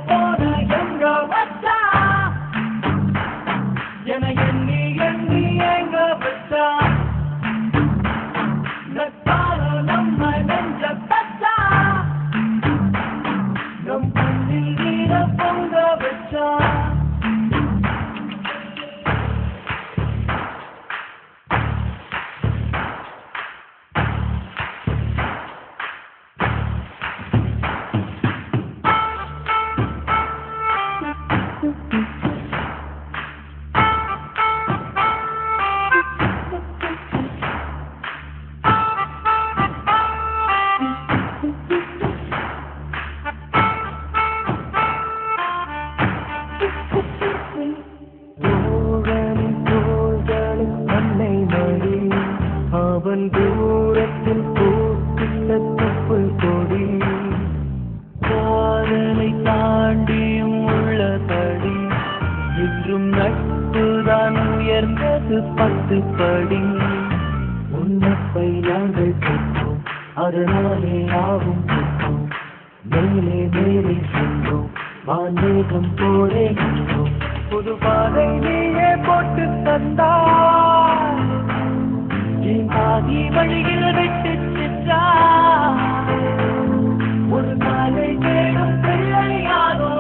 போன எங்க வச்சா என எண்ணி எண்ணி எங்க வச்சா நத்தால நம்ம நெஞ்ச தச்சா நம் கண்ணில் நீர பொங்க வச்சா அவன் தூரத்தில் பூத்திட்ட தொப்புள் கொடி காதலை தாண்டியும் உள்ளபடி இன்றும் நட்புதான் உயர்ந்தது 10 படி உன்னப்பை நாங்கள் பெற்றோம் அதனாலே ஆகும் பெற்றோம் மேலே மேலே சென்றோம் வான்மேகம் போலே நின்றோம் புது பாதை நீயே போட்டு தந்தாய் ஆகி வழியில் விட்டு சென்றார் ஒரு காலை தேடும் பிள்ளையாரோ